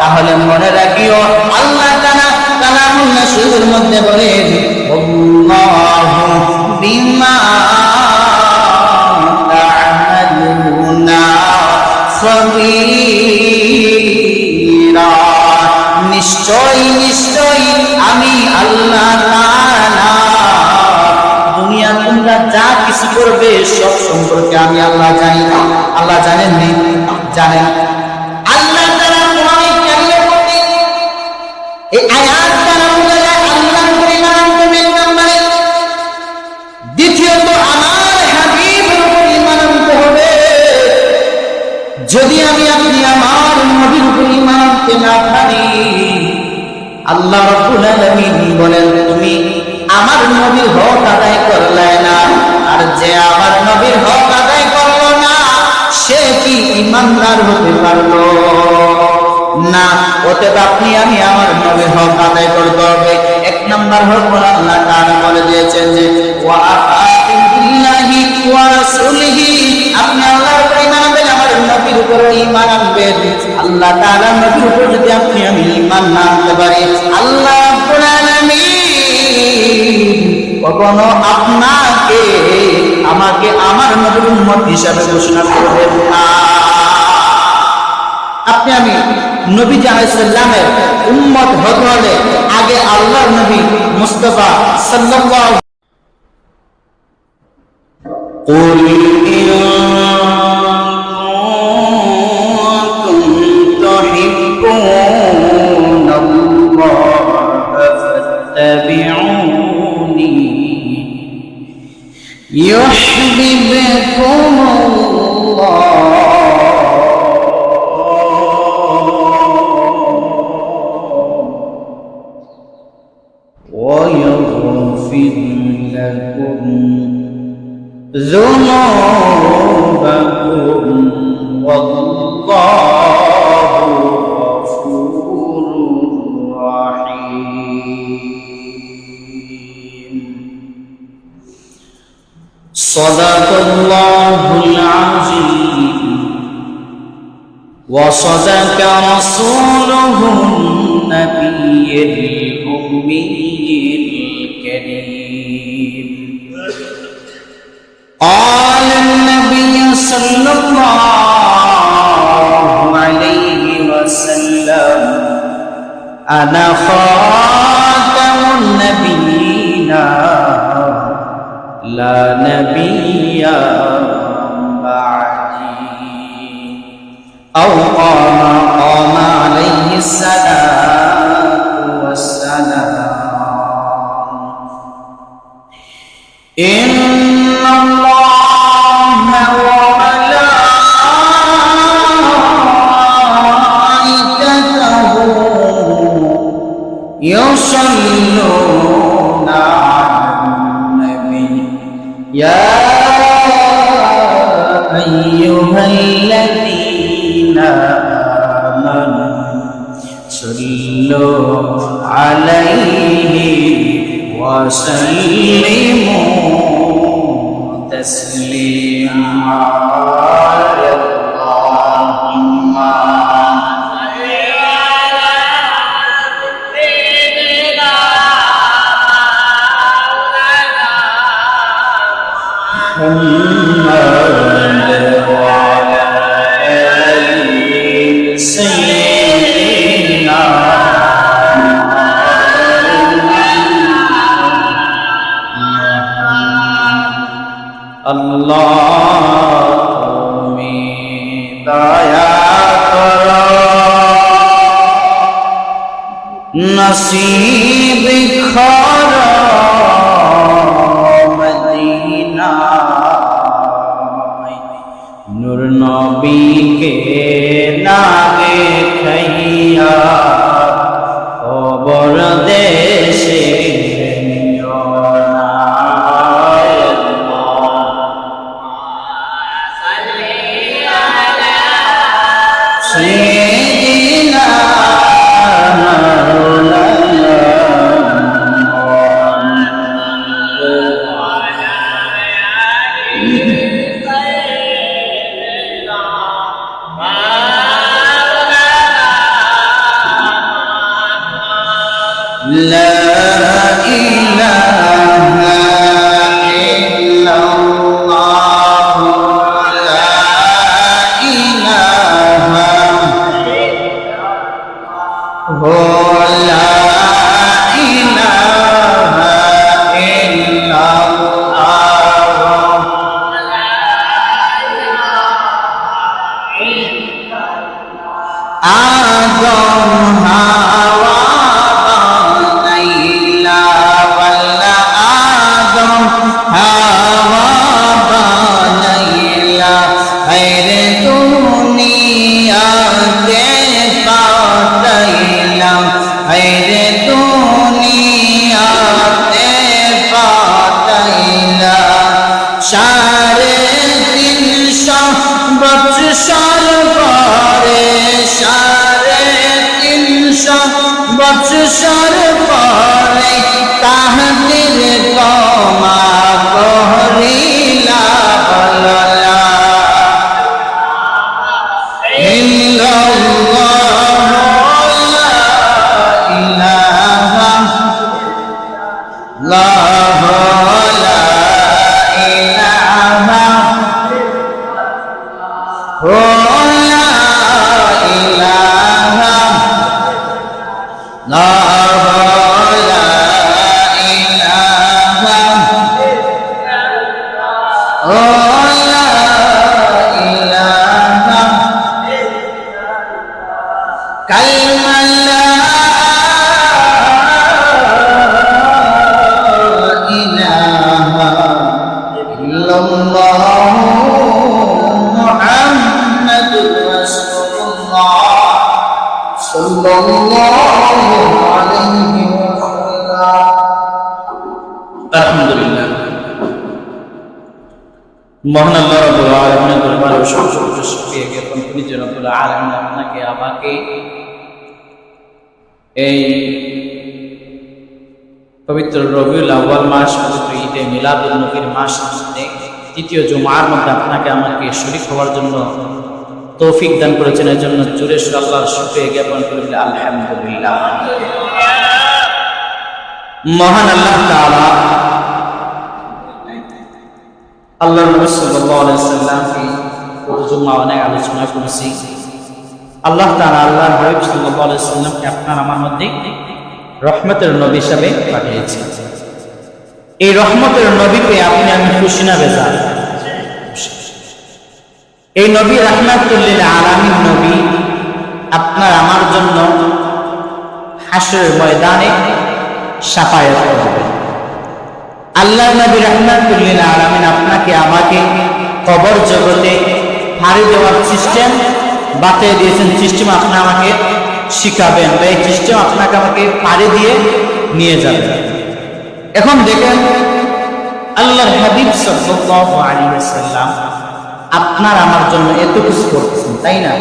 তাহলে মনে রাখিও আল্লাহ তাআলা কালামুন নাসিরের মধ্যে বলেন আল্লাহু বিমা তা'মালুনা খাবীরা। নিশ্চয় নিশ্চয় আমি আল্লাহ তাআলা দুনিয়া তোমরা যা কিছু করবে সব সম্পর্কে আমি আল্লাহ জানি। আল্লাহ জানেন নি? জানেন। আল্লাহ তাআলা কোরআনে কারিমের মধ্যে এই আয়াত দ্বারা আল্লাহ পরিমাণ করবেন নাম্বারে। দ্বিতীয়ত আমার হাবিবের উপর ঈমান আনতে হবে। যদি আমি আপনি আমার নবীর উপর ঈমান আনতে না পারি, আল্লাহ রাব্বুল আলামিন বলেন তুমি আমার নবীর হক আদায় করলে না। আর যে আমার নবীর হক আদায় করলো না সে কি ঈমানদার হতে পারলো না? অতএব আপনি আমি আমার নবীর হক আদায় করতে হবে। এক নাম্বার হক আল্লাহ তাআলা বলে দিয়েছেন যে ওয়া আতিউ বিল্লাহি ওয়া রাসূলিহি, আপনি আল্লাহর উপর ঈমান আনবেন, আমার নবীর উপর ঈমান আনবেন। আল্লাহ তাআলার নবীর উপর যদি আপনি আমি ঈমান না আনতে পারি, আল্লাহ রাব্বুল আলামিন কখনো আপনাকে আমাকে আমার নবীর উম্মত হিসাবে ঘোষণা করবেন না। আপনি আমি নবী আলাইহিস সালামের উম্মত হতে হলে আগে আল্লাহর নবী মুস্তাফা সাল্লাল্লাহু قل إن كنتم تحبون الله فاتبعوني يحببكم الله ويغفر لكم ذنوبكم والله غفور رحيم. صدق الله العظيم وصدق رسوله النبي الأمي الكريم. قال النبي صلى الله عليه وسلم أنا خاتم النبيين لا نبي بعدي أو قام عليه الصلاة والسلام. إن الله وملائكته يصلون على النبي يا أيها الذين آمنوا صلوا عليه وسلموا تسليما. اللهم صل على سيدنا محمد وعلى آل سيدنا আল্লাহ তুমি দয়া করো নসিব করো মদিনা নূর নবীকে না দেখাইয়া কবর দেশে লা ইলাহা ইল্লাল্লাহ লা ইলাহা লা ইলাহা ইল্লাল্লাহ আদম হাওয়া বানাইলা ওয়াল্লা আদম হাওয়া বানাইলা হায়রে দুনিয়াতে পাঠাইলা হায়রে দুনিয়াতে পাঠাইলা 350 বৎসর পরে 350 বৎসর পরে তাহদির ক্ষমা করিলা লা ইল্লাল্লাহ লা ইলাহা লা ইলাহা লা ইলাহা লা ইলাহা লা ইলাহা কালিমা লা ইলাহা ইল্লাল্লাহ মুহাম্মাদুর রাসূলুল্লাহ সাল্লাল্লাহু আলাইহি ওয়াসাল্লাম। আলহামদুলিল্লাহ, মহান আল্লাহ রাব্বুল আলামিনের দরবারে অসংখ্য শুকরিয়া জ্ঞাপন করি যে রব্বুল আলামিন আপনাকে আমাকে এই পবিত্র রবিউল আউয়াল মাস, পবিত্র ঈদে মিলাদুন নবীর মাস, তৃতীয় জুমার মধ্যে আপনাকে আমাকে শরীক হওয়ার জন্য তৌফিক দান করেছেন। এর জন্য জোরে সুরে আল্লাহর শুকরিয়া জ্ঞাপন করি আলহামদুলিল্লাহ। মহান আল্লাহ তাআলা আল্লাহর নবী সাল্লাল্লাহু আলাইহি ওয়াসাল্লামকে গত জুমা অনেক আলোচনা করেছি। আল্লাহ তাআলা আল্লাহর হাবিব সাল্লাল্লাহু আলাইহি ওয়াসাল্লামকে আপনার আমার মধ্যে রহমতের নবী হিসাবে পাঠিয়েছেন। এই রহমতের নবীকে আপনি আমি খুশি না বেজার? এই নবী রাহমাতুল লিল আলামিন নবী আপনার আমার জন্য হাশরের ময়দানে শাফায়াত করবেন। আল্লাহর নবী রাহমাতুল লিল আলামিন আপনাকে আমাকে কবর জগতে হারিয়ে দেওয়ার সিস্টেম বাতিয়ে দিয়েছেন। সিস্টেম আপনি আমাকে শিখাবেন, বা এই সিস্টেম আপনাকে আমাকে পাড়ি দিয়ে নিয়ে যাবেন। এখন দেখেন আল্লাহর হাবিব সাল্লাল্লাহু আলাইহি ওয়াসাল্লাম আপনার আমার জন্য এত কিছু করতেছেন, তাই না?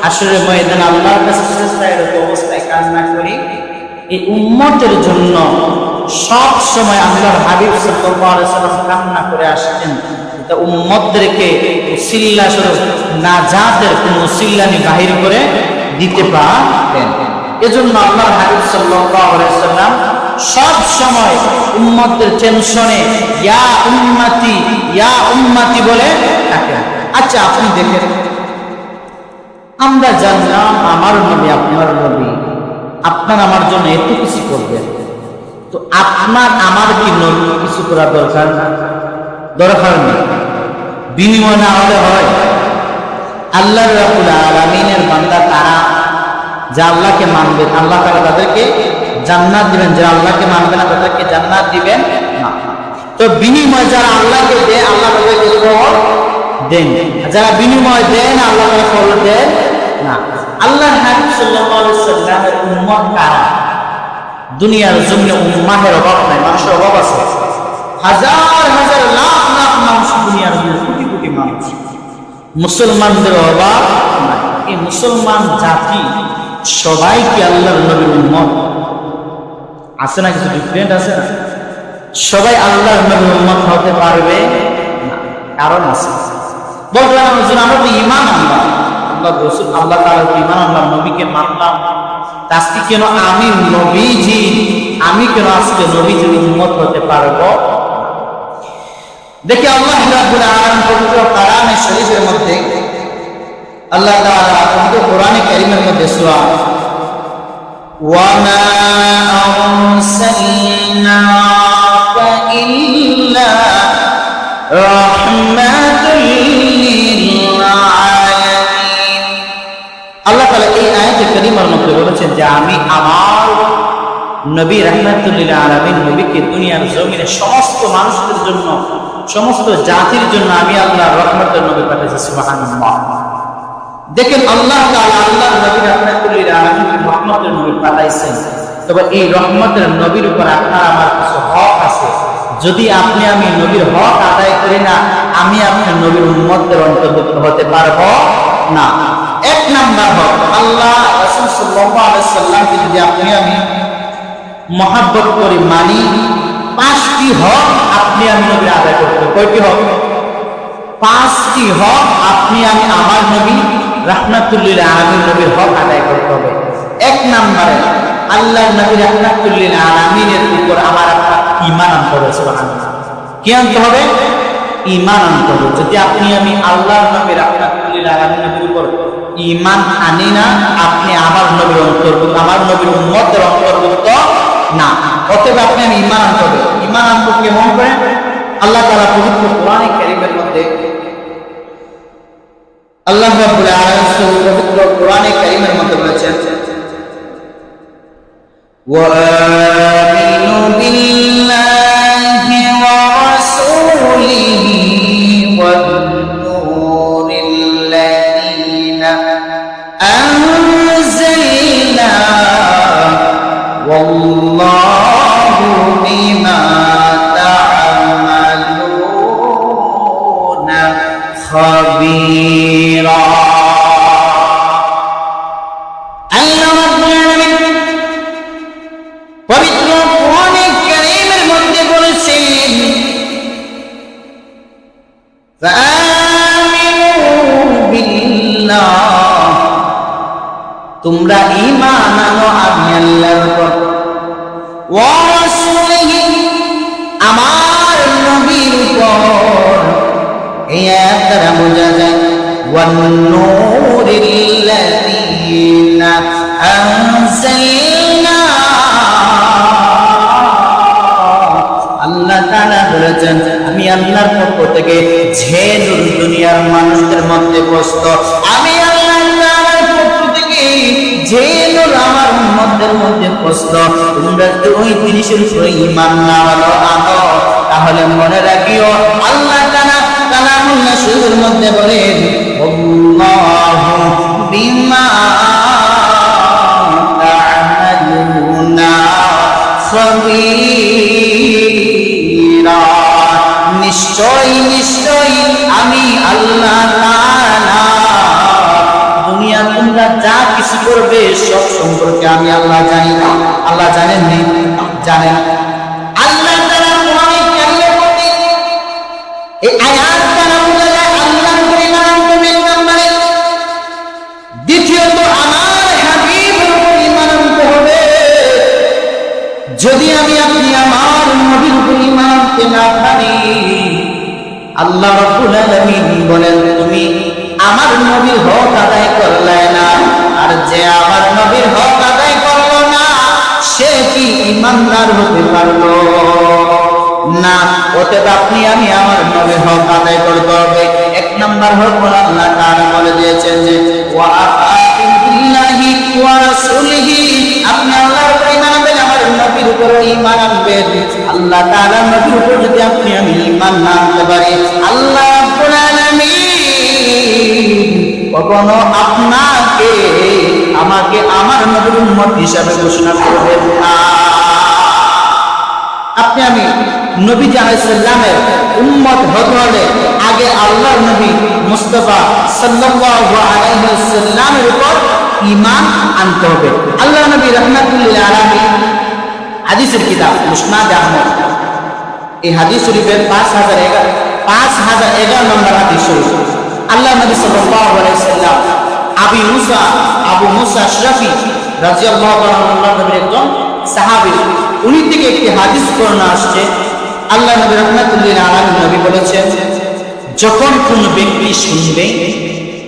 হাশরের ময়দানে আল্লাহর কাছে সিজদায় অবস্থায় কান্না করি এই উম্মতের জন্য সব সময় আল্লাহর হাবিব সাল্লাল্লাহু আলাইহি ওয়াসাল্লাম কান্না করে আসতেন, তা উম্মতদেরকে উসিলা স্বরূপ নাজাতের কোন উসিলানি বাহির করে দিতে পারেন। এজন্য আল্লাহর হাবিব সাল্লাল্লাহু আলাইহি ওয়াসাল্লাম সব সময় উম্মতের টেনশনে ইয়া উম্মতি বলে থাকেন। আচ্ছা আপনি দেখেন, আমরা জানলাম আমার নবী আপনার নবী আপনার আমার জন্য এত কিছু করবেন, তো আপনার আমার কি নবী কিছু করা দরকার নেই? বিনিময় না হলে হয়? আল্লাহ রাব্বুল আলামিনের বান্দা তারা যা আল্লাহকে মানবে, আল্লাহ তাআলা তাদেরকে জান্নাত দিবেন। যারা আল্লাহকে মানবে না তাদেরকে জান্নাত দিবেন না। তো বিনিময় যারা আল্লাহকে দেয় আল্লাহ তাদেরকে ফল দেন, যারা বিনিময় দেন আল্লাহ তাআলা ফল দেন না। আল্লাহর হাবিব সাল্লাল্লাহু আলাইহি ওয়াসাল্লামের উম্মত কারা? দুনিয়ার জমিনে উম্মাহের অভাব নাই, মানুষের অভাব আছে। হাজার হাজার লাখ লাখ মানুষ দুনিয়ার জমিনে, কোটি কোটি মানুষ, মুসলমানদের অভাব নাই। এই মুসলমান জাতি সবাই কি আল্লাহর নবীর উম্মত? আছে না কিছু ডিফারেন্ট আছে না? সবাই আল্লাহর নবীর উম্মত হতে পারবে না, কারণ আছে। বললাম আমরা তো ঈমান আনলাম, আল্লাহর রাসূল আল্লাহ তাআলার ঈমান আনলাম, নবীকে মানলাম, আজকে কেন আমি নবীজি, আমি কেন আজকে নবীজির উম্মত হতে পারবো? দেখি আল্লাহ রাব্বুল আলামিন পবিত্র কোরআনে শরীফের মধ্যে আল্লাহ তাআলা পবিত্র কোরআনে কারীমের মধ্যে সূরা ওয়ামা আরসালনাকা ইল্লা রাহমাতাল লিল আলামিন। আল্লাহ তাআলা এই আয়াতে কারীমার মধ্যে বলেছেন যে আমি আমার নবী রাহমাতুল লিল আলামিন নবীকে দুনিয়ার জমিনে সমস্ত মানুষদের জন্য, সমস্ত জাতির জন্য আমি আল্লাহ রহমতের নবী পাঠিয়েছি। সুবহানাল্লাহ। দেখেন আল্লাহ তাআলা আল্লাহর নবী রাহমাতুল লিল আলামিন রহমতের নবী পাঠাইছেন, তবে এই রহমতের নবীর উপর আপনার আমার কিছু হক আছে। যদি আপনি আমি নবীর হক আদায় করি না, আমি আপনার নবীর উম্মতের অন্তর্ভুক্ত হতে পারবো না। এক নাম্বার হক, আল্লাহ রাসূল সাল্লাল্লাহু আলাইহি সাল্লামকে যদি আপনি আমি মহব্বত করি, মানি, 5টি হক আপনি আমি নবী আদায় করতে হবে। কয়টি হক? 5টি হক আপনি আমি আমার নবী রাহমাতুল লিল আলামিন নবীর হক আদায় করতে হবে। এক নম্বরে আল্লাহর নবী রাহমাতুল লিল আলামিনের উপর আমার আপনার ঈমান আনতে হবে। সুবহানাল্লাহ। কি আনতে হবে? ঈমান আনতে হবে। যদি আপনি আমি আল্লাহর নবী রাহমাতুল লিল আলামিনের উপর ঈমান আনি না, আপনি আমার নবীর অন্তর্ভুক্ত, আমার নবীর উম্মতের অন্তর্ভুক্ত না। অতএব আপনি আমি ঈমান আনতে হবে। ঈমান আনতে কেমন করে? আল্লাহ তাআলা পবিত্র কোরআনে কারীমের মধ্যে আল্লাহ রাব্বুল আলামিন পবিত্র কোরআনে কারীমের মধ্যে বলেছেন ওয়াআমিনু বিল্লাহি ওয়া রাসূলিহি ওয়ান নূরিল্লাযীনা আনজালনা ওয়াল্লাহু বিমা তা'মালুনা খাবীরা। আল্লাহ রাব্বুল আলামিন পবিত্র কোরআনে কারীমের মধ্যে বলেছেন ফাআমিনু বিল্লাহ, তোমরা ঈমান আনো আমি আল্লাহর উপর, ওয়া রাসূলিহি, আমার নবীর উপর। এই আয়াত দ্বারা বোঝা যায় ওয়ান নূরিল্লাযীনা আনজালনা, আল্লাহ তাআলা বলেছেন আমি আল্লাহর পক্ষ থেকে যে নূর দুনিয়ার মানুষদের মধ্যে বসত, আমি আল্লাহ তাআলার পক্ষ থেকে যে নূর আমার উম্মতের মধ্যে বসত, তোমরা যদি ওই জিনিসের উপরে ঈমান না আনো তাহলে মনে রাখিও আল্লাহ তাআলা কালামুল্লাহ শরীফের মধ্যে বলেন আল্লাহু বিমা তা'মালুনা খাবীরা, নিশ্চয় নিশ্চয় আমি আল্লাহ তাআলা দুনিয়া তোমরা যা কিছু করবে সব সম্পর্কে আমি আল্লাহ জানি না। আল্লাহ জানেন নি? জানেন। আল্লাহ তাআলা কোরআনে কারীমের মধ্যে এই আয়াত দ্বারা বোঝা যায় আল্লাহর উপর ঈমান আনতে হবে এক নম্বরে। দ্বিতীয়ত আমার হাবিবের উপর ঈমান আনতে হবে। যদি আমি আপনি আমার নবীর উপর ঈমান আনতে না পারি, আল্লাহ রাব্বুল আলামিন বলেন তুমি আমার নবীর হক আদায় করলে না, আর যে আমার নবীর হক আদায় করলো না সে কি ঈমানদার হতে পারলো না। অতএব আপনি আমি আমার নবীর হক আদায় করতে হবে। এক নাম্বার হক আল্লাহ তাআলা বলে দিয়েছেন যে ওয়া আমিনু বিল্লাহি ওয়া রাসূলিহি, আপনি আল্লাহর উপর ঈমান আনবেন, আমার নবীর উপর ঈমান আনবেন। আল্লাহ তাআলার নবীর উপর যদি আপনি আমি ঈমান না আনতে পারি, আল্লাহ রাব্বুল আলামিন কখনো আপনাকে আমাকে আমার নবীর উম্মত হিসাবে ঘোষণা করবেন না। আপনি আমি নবীজি আলাইহিস সালামের উম্মত হতে হলে আগে আল্লাহর নবী মুস্তাফা সাল্লাল্লাহু আলাইহি ওয়াসাল্লামের উপর ঈমান আনতে হবে। আল্লাহর নবী রাহমাতুল লিল আলামিন হাদিসের কিতাব মুসনাদ আহমদ, এই হাদিস শরীফের 5011 নম্বর হাদিস শরীফ, আল্লাহ নবী সাল্লাল্লাহু আলাইহি ওয়াসাল্লাম আবু মুসা আশরাফি রাদিয়াল্লাহু তাআলা আল্লাহর নবীর একজন সাহাবী, উনি থেকে একটি হাদিস বর্ণনা আসছে। আল্লাহ নবী রাহমাতুল লিল আলামিন নবী বলেছেন, যখন কোন ব্যক্তি শুনবে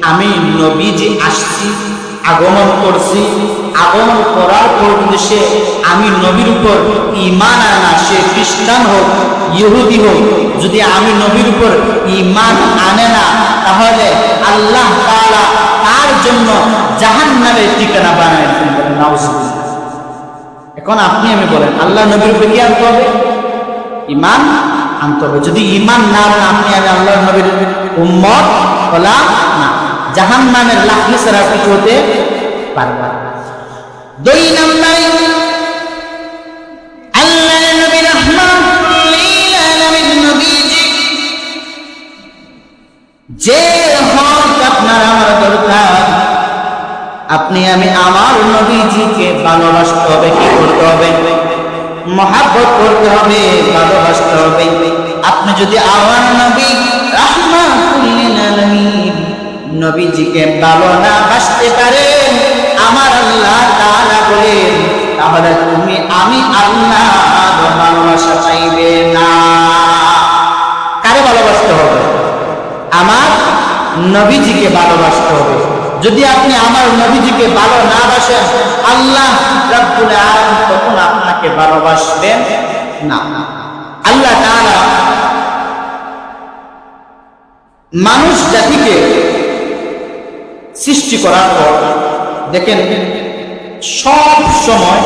আমি নবীজি আসছি, আগমন করছি, আগমন করার পর যদি সে আমি নবীর উপর ঈমান আনে না, সে খ্রিস্টান হোক ইহুদি হোক, যদি আমি নবীর উপর ঈমান আনে না, তাহলে আল্লাহ তাআলা তার জন্য জাহান্নামের ঠিকানা বানায় দিবেন। নাউজুবিল্লাহ। এখন আপনি আমি বলেন, আল্লাহ নবীর উপর কি আনতে হবে? ঈমান আনতে হবে। যদি ঈমান না আনেন, আপনি আমি আল্লাহর নবীর উম্মত হলাম না, জাহান্নামের লাকড়ি ছাড়া কিছু হতে পারবে না। 2 নম্বর, আল্লাহর নবী রাহমাতুল লিল আলামিন নবীজি যে হক আপনার আমার দরকার, আপনি আমি আমার নবীজিকে ভালোবাসতে হবে। কি করতে হবে? মহব্বত করতে হবে, ভালোবাসতে হবে। আপনি যদি আমার নবী রাহমাতুল লিল আলামিন নবীজিকে ভালো না বাসতে পারেন, আমার আল্লাহ তাআলা বলেন, তাহলে তুমি আমি আল্লাহ ভালোবাসা পাইবে না। কারে ভালোবাসতে হবে? আমার নবীজিকে ভালোবাসতে হবে। যদি আপনি আমার নবীজিকে ভালো না বাসেন, আল্লাহ রাব্বুল আলামিন তখন আপনাকে ভালোবাসবেন না। আল্লাহ তাআলা মানুষ জাতিকে সৃষ্টি করার পর দেখেন সব সময়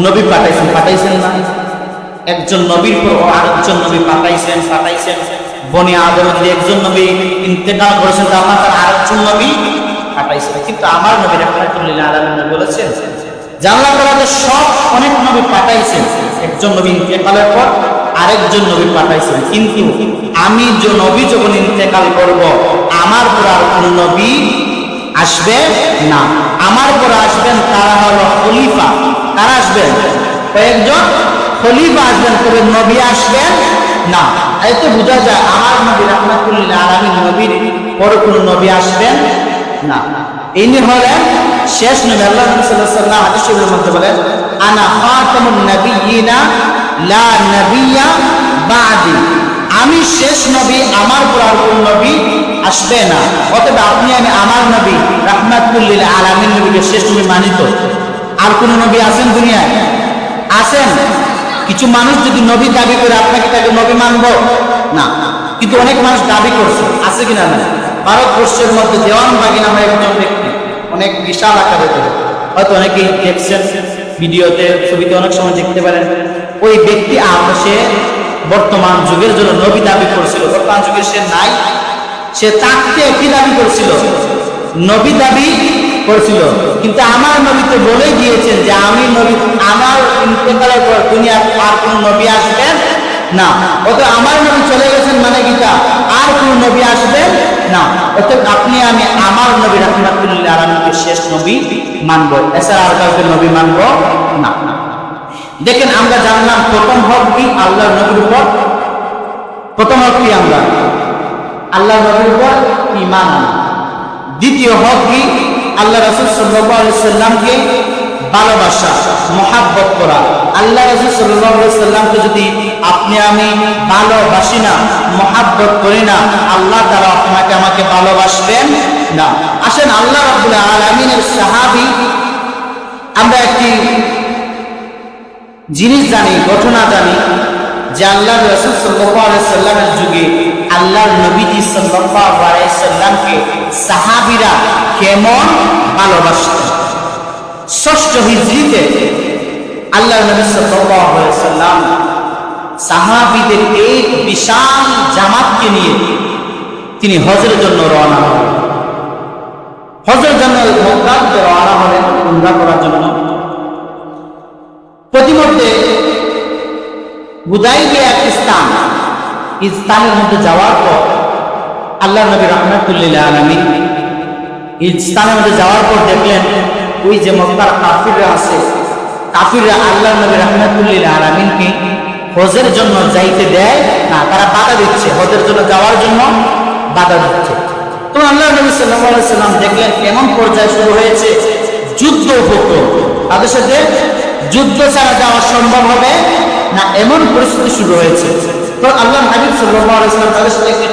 নবী পাঠাইছেন না? একজন নবীর পর আরেকজন নবী পাঠাইছেন। বনি আদম যদি একজন নবী ইন্তেকাল করেছেন, তা আল্লাহ তাআলা আরেকজন নবী পাঠাইছেন। কিন্তু আমার নবী রাহমাতুল লিল আলামিন বলেছেন যে আল্লাহ তাআলা সব অনেক নবী পাঠাইছেন, একজন নবী ইন্তেকালের পর আরেকজন নবী পাঠাইছেন, কিন্তু আমি যে নবী যখন ইন্তেকাল করব, আমার পর আর কোন নবী আসবে না। আমার পর আসবেন তারা হলো খলিফা। তারা আসবেন কয়েকজন খলিফা আসবেন, তবে নবী আসবেন না। এতে বোঝা যায় আমার নবী রাহমাতুল লিল আলামিন নবীর পর কোন নবী আসবেন না। ইনি হলেন শেষ নবী। আল্লাহ রাসূল সাল্লাল্লাহু আলাইহি ওয়াসাল্লাম হাদিসের মধ্যে বলেন, আনা খাতামুন নাবিয়্যিনা লা নাবিয়্যা বা'দি। আমি শেষ নবী, আমার পর আর কোন নবী আসবে না। অতএব আপনি আমি আমার নবী রাহমাতুল লিল আলামিন নবীকে শেষ নবী মানিত। আর কোন নবী আছেন দুনিয়ায়? আছেন? কিছু মানুষ যদি নবী দাবি করে, আপনাকে তাকে নবী মানবো না, কিন্তু অনেক মানুষ দাবি করছে, আছে কিনা না? ভারতবর্ষের মধ্যে দেওয়ানবাগী নামে একজন ব্যক্তি, অনেক বিশাল আকারে, হয়তো অনেকেই দেখছেন ভিডিওতে, ছবিতে অনেক সময় দেখতে পারেন। ওই ব্যক্তি সে বর্তমান যুগের জন্য নবী দাবি করছিল। বর্তমান যুগে সে নাই, সে তাকে কি দাবি করছিল? নবী দাবি করছিল। কিন্তু আমার নবী তো বলে দিয়েছেন যে আমি নবী, আমার ইন্তেকালের পর দুনিয়ার আর কোন নবী আসবেন না। অতএব আমার নবী চলে গেছেন মানে কিটা, আর কোন নবী আসবেন না। অতএব আপনি আমি আমার নবী রাহমাতুল লিল আলামিনকে শেষ নবী মানবো, এছাড়া আর কাউকে নবী মানবো না। দেখেন, আমরা জানলাম প্রথম হক কি? আল্লাহর নবীর উপর প্রথম হক কি? আমরা আল্লাহর নবীর উপর ঈমান আনা। দ্বিতীয় হক কি? আল্লাহ রাসূল সাল্লাল্লাহু আলাইহি সাল্লামকে ভালোবাসা, মহব্বত করা। আল্লাহ রাসূল সাল্লাল্লাহু আলাইহি সাল্লামকে যদি আপনি আমি ভালোবাসি না, মহব্বত করি না, আল্লাহ তাআলা আপনাকে আমাকে ভালোবাসবেন না। আসেন আল্লাহ রাব্বুল আলামিনের সাহাবী, আমরা একটি জিনিস জানি, ঘটনা জানি যে আল্লাহ রাসূল সাল্লাল্লাহু আলাইহি সাল্লামের যুগে আল্লাহর নবীজি সাল্লাল্লাহু আলাইহি সাল্লামকে সাহাবীরা কেমন ভালোবাসতেন। 6ষ্ঠ হিজরিতে আল্লাহর নবী সাল্লাল্লাহু আলাইহি সাল্লাম সাহাবীদের এক বিশাল জামাতকে নিয়ে তিনি হজের জন্য রওনা হলেন। হজের জন্য মক্কাতে রওনা হলেন উমরা করার জন্য। প্রতিমধ্যে হুদাইবিয়া এক স্থান, এই স্থানের মধ্যে যাওয়ার পর আল্লাহর নবী রাহমাতুল লিল আলামিন এই স্থানের মধ্যে যাওয়ার পর দেখলেন ওই যে মক্কার কাফিররা আছে, কাফিররা আল্লাহর নবী রাহমাতুল লিল আলামিনকে হজের জন্য যাইতে দেয় না, তারা বাধা দিচ্ছে, হজের জন্য যাওয়ার জন্য বাধা দিচ্ছে। তো আল্লাহর নবী সাল্লাল্লাহু আলাইহি সাল্লাম দেখলেন এমন পর্যায়ে শুরু হয়েছে, যুদ্ধ উপক্রম। তাদের সাথে যুদ্ধ ছাড়া যাওয়া সম্ভব হবে না, এমন পরিস্থিতি শুরু হয়েছে। তো আল্লাহর হাবিব সাল্লাল্লাহু আলাইহি ওয়াসাল্লাম তাদের সাথে একটি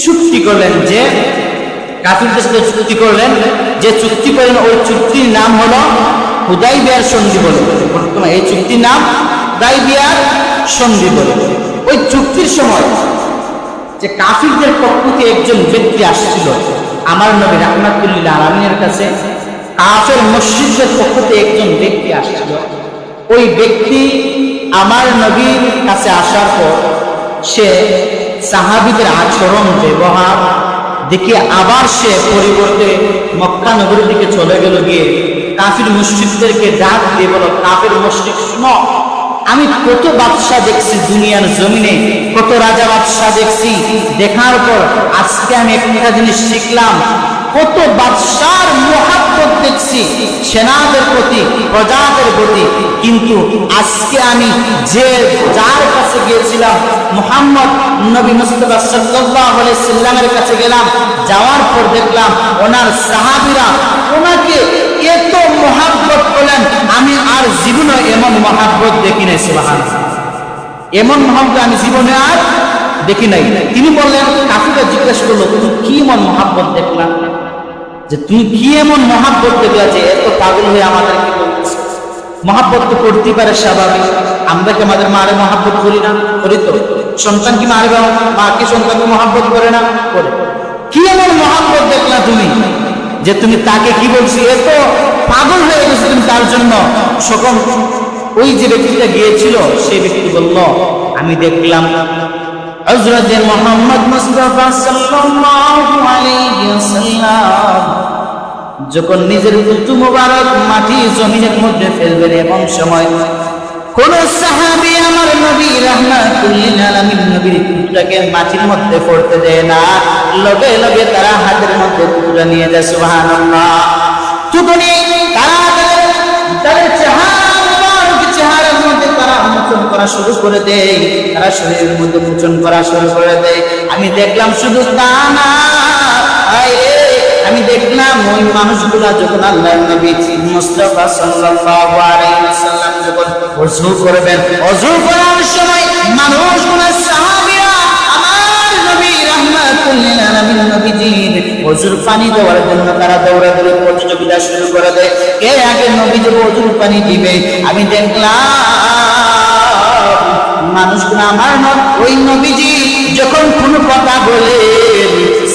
চুক্তি করলেন যে কাফিরদের সাথে চুক্তি করলেন, যে চুক্তি করলেন ওই চুক্তির নাম হলো হুদাইবিয়ার সন্ধি বলে। এই চুক্তির নাম হুদাইবিয়ার সন্ধি বলে। ওই চুক্তির সময় যে কাফিরদের পক্ষ থেকে একজন ব্যক্তি আসছিল আমার নবী রাহমাতুল লিল আলামিনের কাছে, কাফের মুশরিকদের পক্ষ থেকে একজন ব্যক্তি আসছিল। ওই ব্যক্তি আমার নবীর কাছে আসার পর সে সাহাবীদের আচরণ ব্যবহার দেখে আবার সে পরিবর্তে মক্কা নগরীর দিকে চলে গেল, গিয়ে কাফির মুশরিকদেরকে ডাক দিয়ে বলো, কাফের মুশরিক শুনো, আমি কত বাদশা দেখছি দুনিয়ার জমিনে, কত রাজা বাদশা দেখছি, দেখার পর আজকে আমি একটা জিনিস শিখলাম, কত বাদশার মুহাব্বত দেখছি সেনাদের প্রতি, প্রজাদের প্রতি, কিন্তু আজকে আমি যে যার কাছে গিয়েছিলাম মুহাম্মদ নবী মুস্তাফা সাল্লাল্লাহু আলাইহি সাল্লামের কাছে গেলাম, যাওয়ার পর দেখলাম ওনার সাহাবীরা ওনাকে এত মুহাব্বত করলেন, আমি আর জীবনে এমন মুহাব্বত দেখি নাই। সুবহানাল্লাহ, এমন মুহাব্বত আমি জীবনে আর দেখি নাই। তিনি বললেন, কাফিররা জিজ্ঞেস করলো, তুমি কি এমন মুহাব্বত দেখলা, যে তুমি কি এমন মুহাব্বত দেখলা যে এত পাগল হয়ে আমাদেরকে বলতেছো? মুহাব্বত তো করতেই পারে স্বাভাবিক, আমরা কি আমাদের মারে মুহাব্বত করি না? করি তো। সন্তান কি মাকে সন্তানকে মুহাব্বত করে না? করে। কি এমন মুহাব্বত দেখলা তুমি যে তুমি তাকে কি বলছি এত পাগল হয়ে গেছে তুমি তার জন্য? সকল ওই যে ব্যক্তিটা গিয়েছিল সেই ব্যক্তি বলল, আমি দেখলাম হযরত মুহাম্মদ মুস্তাফা সাল্লাল্লাহু আলাইহি ওয়াসাল্লাম যখন নিজের কুতুব মুবারক মাটি জমিনের মধ্যে ফেলবেন, এমন সময় কোন সাহাবী আমার নবী রাহমাতুল লিল আলামিন নবীর কুতুবটাকে মাটির মধ্যে পড়তে দেয় না, লগে লগে তারা হাতের মধ্যে কুতুবটা নিয়ে যায়। সুবহানাল্লাহ। তুতনি তারা তাদের চেহারার মধ্যে তারা মোচন করা শুরু করে দেয়, তারা শরীরের মধ্যে মোচন করা শুরু করে দেয়। আমি দেখলাম শুধু তা না, আমি দেখলাম ওই মানুষগুলা যখন আল্লাহর নবী মুস্তাফা সাল্লাল্লাহু আলাইহি ওয়াসাল্লাম যখন ওযু করবেন, ওযু করার সময় মানুষগুলা সাহাবীরা আমার নবী রাহমাতুল লিল আলামিন নবীজির ওযুর পানি দেওয়ার জন্য তারা দৌড়াদৌড়ি প্রতিযোগিতা শুরু করে দেয়, কে আগে নবীজির ওযুর পানি দিবে। আমি দেখলাম মানুষগুলো আমার ওই নবীজি যখন কোনো কথা বলে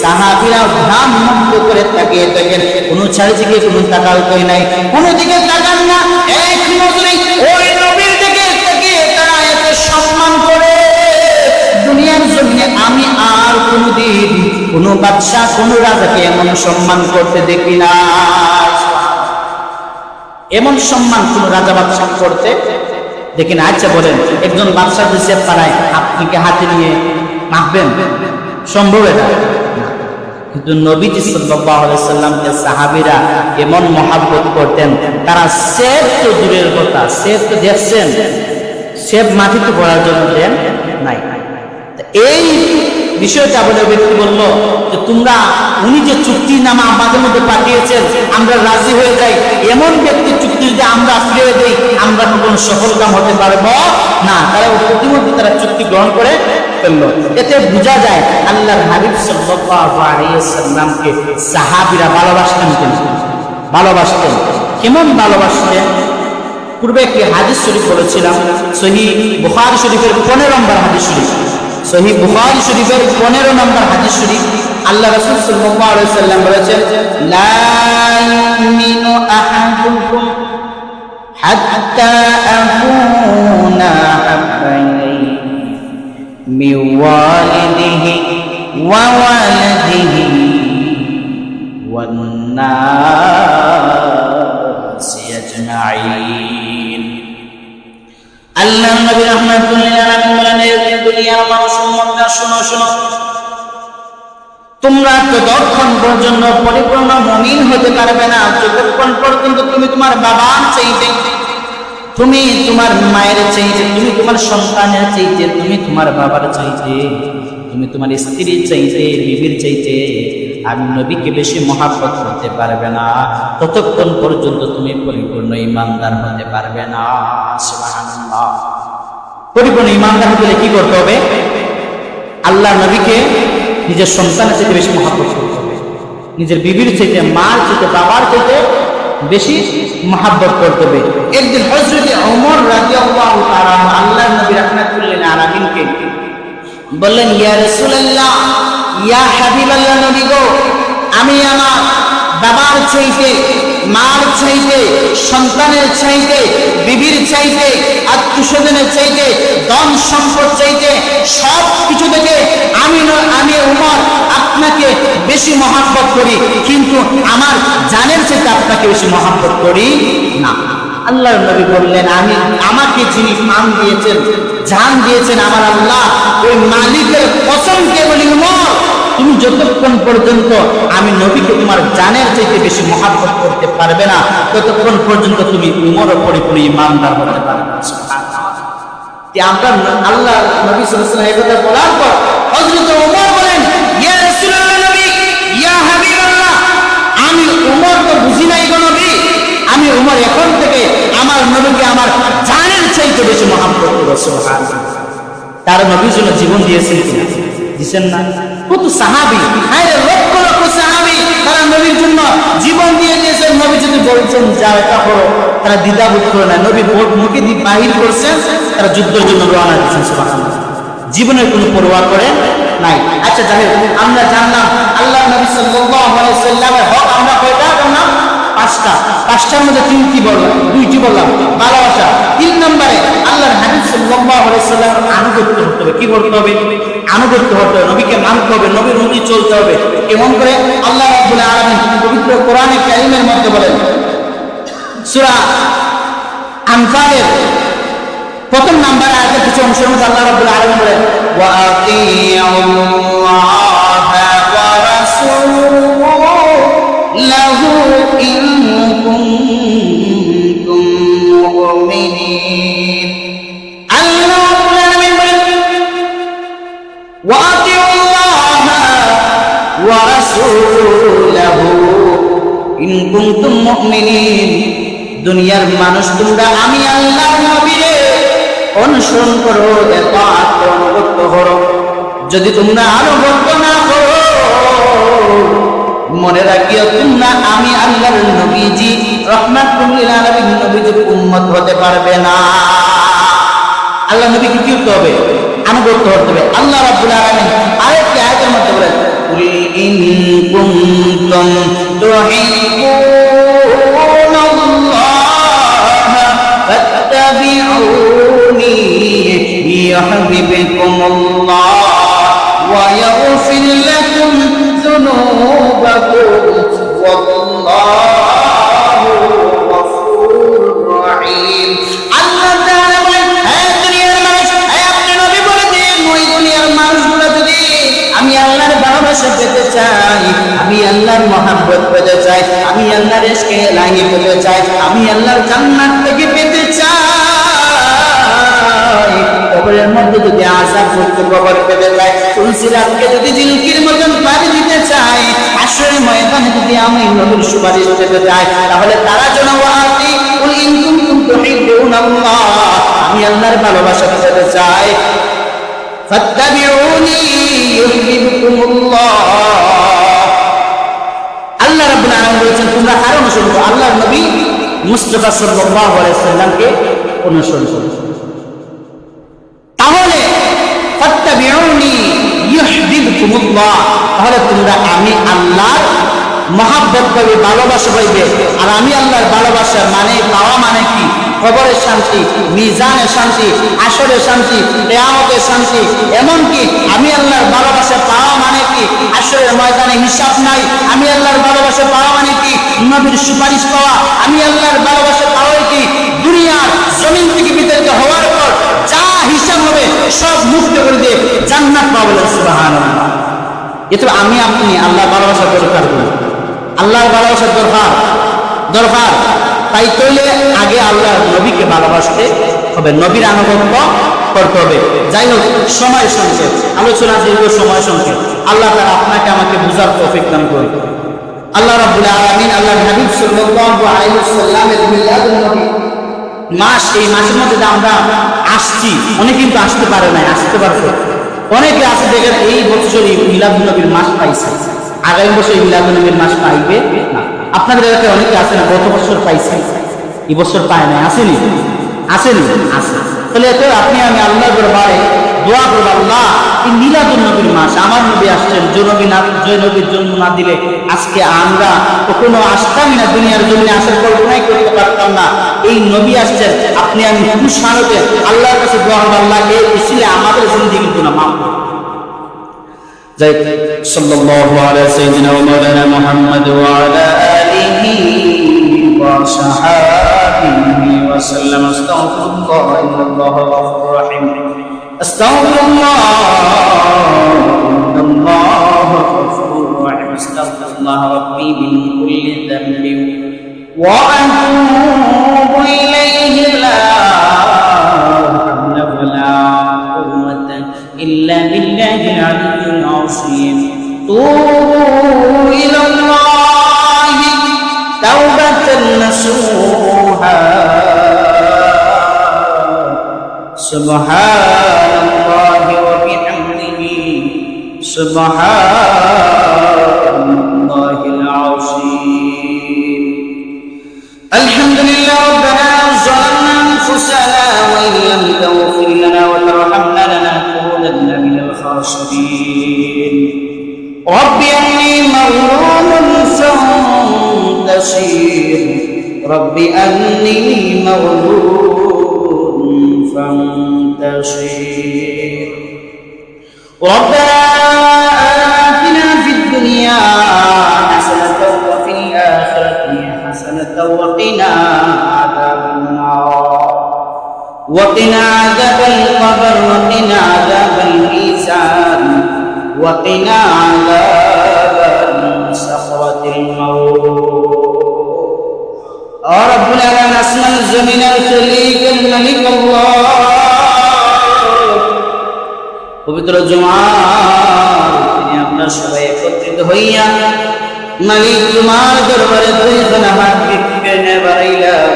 সাহাবীরা ঘাম মুক্ত করে তাকিয়ে থাকেন, কোনো চারিদিকে কোনো তাকাল কই নাই, কোনো দিকে তাকান না, এক নজরে ওই নবীর দিকে তাকিয়ে তারা এত সম্মান করে। দুনিয়ার জমিনে আমি আর কোনোদিন কোনো বাদশা কোনো রাজাকে এমন সম্মান করতে দেখি না, এমন সম্মান কোন রাজা বাদশা করতে দেখি না। আচ্ছা বলেন, একজন বাদশা দেশে পাড়ায় আপনি কি হাতে নিয়ে মাপবেন? সম্ভব এটা না। কিন্তু নবীজি সাল্লাল্লাহু আলাইহি সাল্লামকে সাহাবীরা এমন মহব্বত করতেন, তারা সেব তো দূরের কথা, সেব তো দেখছেন, সেব মাটিতে পড়ার জন্য দেন নাই। এই বিষয়টা বলে ব্যক্তি বলল যে তোমরা উনি যে চুক্তিনামা আমাদের মধ্যে পাঠিয়েছেন আমরা রাজি হয়ে যাই, এমন ব্যক্তির চুক্তি যদি আমরা ফিরিয়ে দেই আমরা কোনো সফল কাম হতে পারবো না। তারা প্রতিমধ্যে তারা চুক্তি গ্রহণ করে ফেলল। এতে বোঝা যায় আল্লাহর হাবিব সাল্লাল্লাহু আলাইহি ওয়াসাল্লামকে সাহাবীরা ভালোবাসতেন। ভালোবাসতেন কেমন ভালোবাসতেন? পূর্বে একটি হাদিস শরীফ বলেছিলাম, সহিহ বুখারী শরীফের 15 নম্বর হাদিস শরীফ, সহিহ বুখারী শরীফের 15 নম্বর হাদিস শরীফ, আল্লাহ রাসূল সাল্লাল্লাহু আলাইহি ওয়াসাল্লাম বলেছেন, লা ইউমিনু আহাদুকুম হাত্তা আকুনা হাব্বা ইলাইহি মিন ওয়ালিদিহি ওয়া ওয়ালাদিহি ওয়ান নাসি আজমাইন। আল্লাহ নবী রাহমাতুল লিল আলামিন বলেন, দুনিয়ার মানুষ শোনো শোনো, তোমরা ততক্ষণ পর্যন্ত পরিপূর্ণ মুমিন হতে পারবে না যতক্ষণ পর্যন্ত তুমি তোমার বাবার চাইতে, তুমি তোমার মায়ের চাইতে, তুমি তোমার সন্তানের চাইতে, তুমি তোমার বাবার চাইতে, তুমি তোমার স্ত্রীর চাইতে, বিবির চাইতে আমি নবীকে বেশি মহাব্বত করতে পারবে না, ততক্ষণ পর্যন্ত তুমি পরিপূর্ণ ঈমানদার হতে পারবে না। সুবহানাল্লাহ। পরিপূর্ণ ঈমানদার হতে কি করতে হবে? আল্লাহ নবীকে নিজের সন্তানের চাইতে বেশি মহাব্বত করতে হবে, নিজের বিবির চাইতে, মার চাইতে, বাবার চাইতে বেশি মহাব্বত করতে হবে। একদিন হযরত ওমর রাদিয়াল্লাহু তাআলা আল্লাহর নবী রাহমাতুল্লিল আলামিনকে বললেন, ইয়া রাসূলুল্লাহ, ইয়া হাবিবাল্লাহ, নবী গো, আমি আমার বাবার চাইতে, মার চাইতে, সন্তানের চাইতে, বিবির চাইতে, আত্মীয়স্বজনের চাইতে, ধন সম্পদ চাইতে, সব কিছু থেকে আমি ওমর আপনাকে বেশি মহাব্বত করি, কিন্তু আমার জানের চাইতে আপনাকে বেশি মহাব্বত করি না। আল্লাহর নবী বললেন, আমাকে যিনি প্রাণ দিয়েছেন, জান দিয়েছেন আমার আল্লাহ, ওই মালিকের কসমকে বলি, ওমর, তুমি যতক্ষণ পর্যন্ত আমি নবীকে তোমার জানের চাইতে বেশি মহাব্বত করতে পারবে না, ততক্ষণ পর্যন্ত তুমি উমর পরিপূর্ণ ঈমানদার হতে পারবে না। আমরা আল্লাহ নবী সাল্লাল্লাহু আলাইহি ওয়াসাল্লাম এই কথা বলার পর হযরত ওমর বলেন, ইয়া রাসূলুল্লাহ, নবী, ইয়া হাবিবাল্লাহ, আমি উমর তো বুঝি নাই গো নবী, আমি উমর এখন থেকে আমার নবীকে আমার জানের চাইতে বেশি মহাব্বত করব। সুবহানাল্লাহ। তার নবীর জন্য জীবন দিয়েছেন কিনা? দিচ্ছেন না? কত সাহাবী, আরে লক্ষ লক্ষ সাহাবী তারা নবীর জন্য জীবন দিয়ে দিয়েছেন। নবী যদি বলছেন যাও এটা করো, তারা দ্বিধাবোধ করে না, নবী মুখে দিয়ে বাহির করছেন, তারা যুদ্ধের জন্য রওনা দিয়েছেন। সুবহানাল্লাহ। জীবনের কোনো পরোয়া করেন নাই। আচ্ছা, যাই হোক, আমরা জানলাম আল্লাহ নবী সাল্লাল্লাহু আলাইহি ওয়াসাল্লামের হক আমরা কয়টা বললাম? পাঁচটা। পাঁচটার মধ্যে তিনটি বললাম, দুইটি বললাম ভালোবাসা। 3 নম্বরে আল্লাহর হাবিব সাল্লাল্লাহু আলাইহি ওয়াসাল্লামের আনুগত্য করতে হবে। কি করতে হবে? আনুগত্য করতে হবে, নবীকে মানতে হবে, নবীর অনুযায়ী চলতে হবে। কেমন করে? আল্লাহ রাব্বুল আলামিন পবিত্র কোরআনে কারীমের মধ্যে বলেন, সূরা আনফালের 1 নম্বর আয়াতের কিছু অংশের মধ্যে আল্লাহ রাব্বুল আলামিন বলেন, ওয়া আতিউল্লাহা ওয়া রাসূলাহু ইন কুনতুম মুমিনিন। আল্লাহ রাব্বুল আলামিন বলেন, ওয়া আতিউল্লাহা ওয়া রাসূলাহু ইন কুনতুম মুমিনিন। দুনিয়ার মানুষ, তোমরা আমি আল্লাহর নবীকে অনুসরণ করো, ইতাআত করো, অনুগত করো। যদি তোমরা অনুগত না করো, মনে রাখিও তোমরা আমি আল্লাহর নবীজি রাহমাতুল লিল আলামিন নবীজির উম্মত হতে পারবে না। আল্লাহ নবীকে কি করতে হবে? আনুগত্য করতে হবে। আল্লাহ রাব্বুল আলামিন আরেকটি আয়াতের মধ্যে বলেন, কুল ইন কুনতুম তুহিব্বুনাল্লাহা ফাত্তাবিউনি ইউহিব্বুকুমুল্লাহ ওয়া ইয়াগফির লাকুম যুনুবাকুম ওয়াল্লাহু গফুরুর রহিম। আল্লাহ তাআলা বলেন, হে দুনিয়ার মানুষ, হে আপনি নবী বলে দিন, ওই দুনিয়ার মানুষগুলো যদি আমি আল্লাহর ভালোবাসা পেতে চাই, আমি আল্লাহর মহব্বত পেতে চাই, আমি আল্লাহর ইশকে ইলাহি পেতে চাই, আমি আল্লাহর জান্নাত থেকে পেতে চাই, কবরের মধ্যে যদি আযাব মুক্ত কবর পেতে চাই, ফুলসিরাতকে যদি জিলকির মতন পাড়ি দিতে চাই, হাশরের ময়দানে যদি আমি নবীর সুপারিশ পেতে চাই, তাহলে তারা যেন ওয়াতি কুল ইন কুনতুম তুহিব্বুনাল্লাহ, আমি আল্লাহর ভালোবাসা পেতে চাই, ফাত্তাবিউনি ইউহিব্বুকুমুল্লাহ। আল্লাহ রাব্বুল আলামিন বলেছেন, তোমরা কার অনুসরণ করো? আল্লাহর নবী মুস্তাফা সাল্লাল্লাহু আলাইহি ওয়াসাল্লামকে অনুসরণ করো। তাহলে ফাত্তাবিউনি ইউহিব্বুকুমুল্লাহ, তাহলে তোমরা আমি আল্লাহর মহব্বত পাবে, ভালোবাসা পাইবে। আর আমি আল্লাহর ভালোবাসা মানে পাওয়া মানে কি? কবরের শান্তি, মিজানের শান্তি, আসরের শান্তি, কিয়ামতের শান্তি। এমনকি আমি আল্লাহর ভালোবাসা পাওয়া মানে কি? আসরের ময়দানে হিসাব নাই। আমি আল্লাহর ভালোবাসা পাওয়া মানে কি? নবীর সুপারিশ পাওয়া। আমি আল্লাহর ভালোবাসা পাওয়া কি? দুনিয়ার জমিন থেকে বিতাড়িত হওয়ার পর যা হিসাব হবে সব মুক্ত করে দিয়ে জান্নাত পাবো। সুবহানাল্লাহ। এতো আমি আপনি আল্লাহর ভালোবাসা দরকার, আল্লাহর ভালোবাসা দরকার। তাই তৈলে আগে আল্লাহর নবীকে ভালোবাসতে হবে, নবীর আনুগত্য করতে হবে। যাই হোক, সময় সংক্ষেপ, আলোচনা যেগুলো সময় সংক্ষেপ, আল্লাহ তাআলা আপনাকে আমাকে বুঝার তৌফিক দান করুন। আল্লাহ রাব্বুল আলামিন আল্লাহর হাবিব সাল্লাল্লাহু আলাইহি ওয়াসাল্লামের মিলাদুন নবী মাস, এই মাসের মধ্যে আমরা আসছি, অনেকে কিন্তু আসতে পারে না, আসতে পারছে, অনেকে আছে দেখেন এই বছর এই মিলাদুন নবীর মাস পাইছে, আগামী বছর এই মিলাদুন নবীর মাস পাইবে না। আপনাদের এলাকায় অনেকে আছে না, গত বছর পাইছে, এই বছর পায় না, আসেনি আসেনি আছে। তাহলে এত আপনি আমি আল্লাহর দরবারে দোয়া করব, আল্লাহ এই মিলাদুন নবীর মাস, আমার নবী আসছেন, যে নবীর জন্ম না দিলে আজকে আমরা কখনো আসতামই না, দুনিয়ার জমিনে আসার কল্পনাই করতে পারতাম না। এই নবী আসছেন, আপনি আমি খুশানতে আল্লাহর কাছে দোয়া করব, আল্লাহ এই ইসলে আমাদের জিন্দেগির গুনাহ মাফ করুন। যাই সাল্লাল্লাহু আলা সাইয়্যিদিনা ওয়া মাওলানা মুহাম্মদ ওয়া আলা আলিহি ওয়া সাহাবিহি ওয়া সাল্লাম। আস্তাগফিরুল্লাহ ইন্নাল্লাহা গফুরুর রাহিম। আস্তাগফিরুল্লাহ ইন্নাল্লাহা গফুরুর রাহিম। আস্তাগফিরুল্লাহ রাব্বি মিন কুল্লি যামবিন ওয়া আতুবু ইলাইহি লা হাওলা ওয়ালা কুওয়াতা ইল্লা বিল্লাহিল আলিয়্যিল আযীম। তুবু ইলাল্লাহি তাওবাতান নাসুহা। সুবহানাল্লাহি ওয়া বিহামদিহি সুবহানাল্লাহিল আযীম। আলহামদুলিল্লাহ রাব্বানা যালামনা আনফুসানা ওয়া ইল্লাম তাগফির লানা ওয়া তারহামনা লানাকুনান্না মিনাল খাসিরিন। রব্বি আন্নী মাগলুবুন ফান্তাসির। রব্বি আন্নী মাগলুবুন فانتصر. ربنا آتنا في الدنيا حسنة وفي الآخرة حسنة وقنا عذاب النار وقنا عذاب القبر وقنا عذاب الميزان وقنا عذاب سخرة الموت. رب العالمين أسمى الزمن الخليق الملك الله পবিত্র জুমার দিনে আমরা সবাই একত্রিত হইয়া মালিক তোমার দরবারে দুইখানা হাত বিক্ষেপে বাড়াইলাম।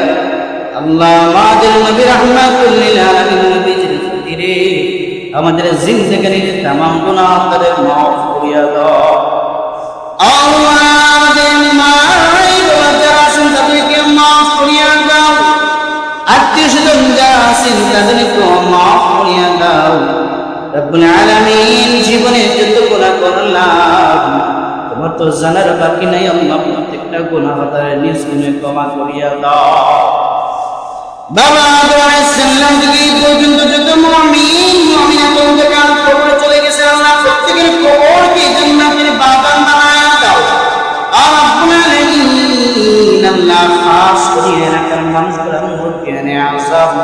আল্লাহ আমাদের নবী রাহমাতুল লিল আলামিন নবীজির খাতিরে আমাদের জিন্দেগির तमाम গুনাহ তাদের মাফ করিয়া দাও। আল্লাহ আমাদের মাই বাবা আছেন তাদেরকে মাফ করিয়া দাও, আত্মীয়স্বজন যারা আছেন তাদেরকে মাফ করিয়া দাও। রব্বুল আলামিন জীবনে যত গুনাহ করলাম তোমার তো জানার বাকি নাই, আল্লাহ প্রত্যেকটা গুনাহ তাদের নিজ গুণে ক্ষমা করিয়া দাও। বাবা আদম আলাইহিস সালাম থেকে এই পর্যন্ত যত মুমিন মুমিনাত কবরে চলে গেছে, আল্লাহ প্রত্যেকের কবরকে জান্নাতের বাগান বানায়া দাও। রব্বুল আলামিন আল্লাহ খাস করে এলাকার মানুষগুলোর মধ্যে আযাব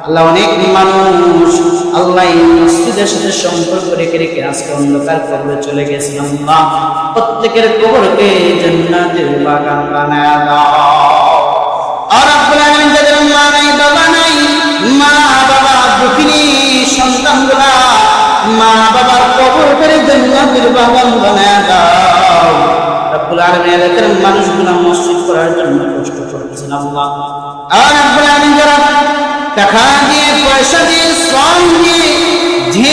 আল্লাহ অনেক মানুষ আল্লাহ এই মসজিদের সাথে সম্পর্ক রেখে রেখে আজকে অন্ধকার কবরে চলে গেছে। আল্লাহ প্রত্যেকের কবরকে জান্নাতের বাগান বানায়া দাও। আর রব্বুল আলামিন যাদের মা নাই বাবা নাই, মা বাবা দুঃখিনী সন্তানগুলা মা বাবার কবরকে জান্নাতের বাগান বানায়া দাও। রব্বুল আলামিন এলাকার মানুষগুলা মসজিদ করার জন্য কষ্ট করতেছেন আল্লাহ। আর রব্বুল আলামিন যারা টাকা দিয়ে পয়সা দিয়ে শ্রম দিয়ে যে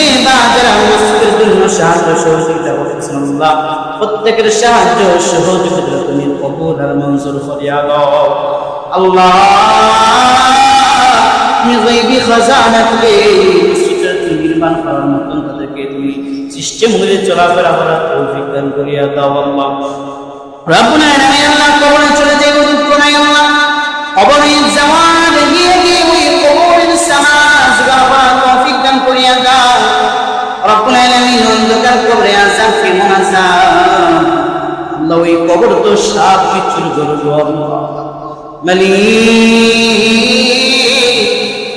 যারা মসজিদের জন্য সাহায্য সহযোগিতা করতেছেন আল্লাহ প্রত্যেকের সাহায্য সহযোগিতা তুমি কবুল আর মঞ্জুর করিয়া দাও। আল্লাহ তুমি গায়বী খাজানা থেকে মসজিদের নির্মাণ করার মতন তাদেরকে তুমি সিস্টেম হয়ে চলাফেরা করার তৌফিক দান করিয়া দাও। আল্লাহ রব্বুল আলামিন আল্লাহ কবরে চলে যাই দুঃখ নাই আল্লাহ কবরে যাওয়ার গিয়ে গিয়ে ওই কবরের সামাজ গাওয়া তৌফিক দান করিয়া দাও। রব্বুল আলামিন অন্ধকার কবরে আযাব কেমন আযাব আল্লাহ ওই কবর তো সাপ বিচ্ছুর গর্ভ আল্লাহ মালিক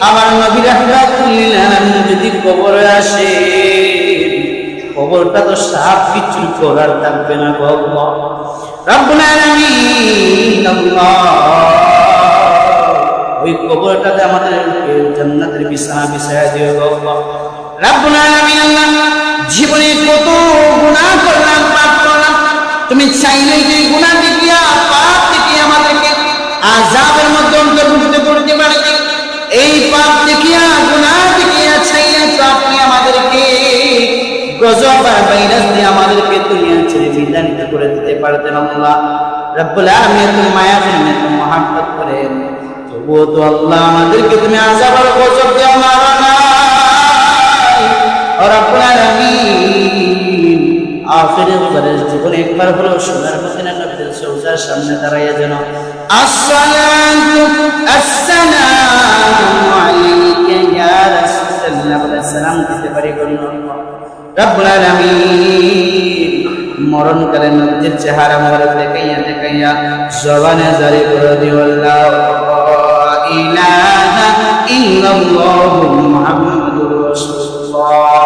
আমার নবী রাহমাতুল লিল আলামিন যদি কবরে আসে কবরটা তো সাপ বিচ্ছুর করার থাকবে না গো আল্লাহ। রব্বুল আলামিন আল্লাহ ওই কবরটাতে আমাদের জান্নাতের বিছানা বিছায়া দিও গো আল্লাহ। রব্বুল আলামিন আল্লাহ, জীবনে কত গুনাহ করলাম, পাপ করলাম, তুমি চাইলে যে গুনাহ দেখিয়া পাপ দেখিয়া আমাদেরকে আযাবের মধ্যে অন্তর্ভুক্ত করতে পারতে, এই পাপ দেখিয়া গুনাহ দেখিয়া চাইলে তো আপনি আমাদেরকে গজব আর ভাইরাস দিয়ে আমাদেরকে দুনিয়া ছেড়ে বিদায় করে দিতে পারতেন আল্লাহ। রব্বুল আলামিন তুমি মায়া করেন, তুমি মহব্বত করেন, তবুও তো আল্লাহ আমাদেরকে তুমি আযাব আর গজব দাও না। রব্বুল আলামিন আখিরে গুজারের জীবনে একবার হলো সোনার মদিনা নবীর রওজার সামনে দাঁড়াইয়া যেন আসসালাতু আসসালামু আলাইকা ইয়া রাসূলুল্লাহ বলে সালাম দিতে পারি বলুন আল্লাহ। রব্বুল আলামিন মরণকালে নবীর চেহারা মোবারক দেখাইয়া দেখাইয়া জবানে জারি করে দিও লা ইলাহা ইল্লাল্লাহু মুহাম্মাদুর রাসূলুল্লাহ।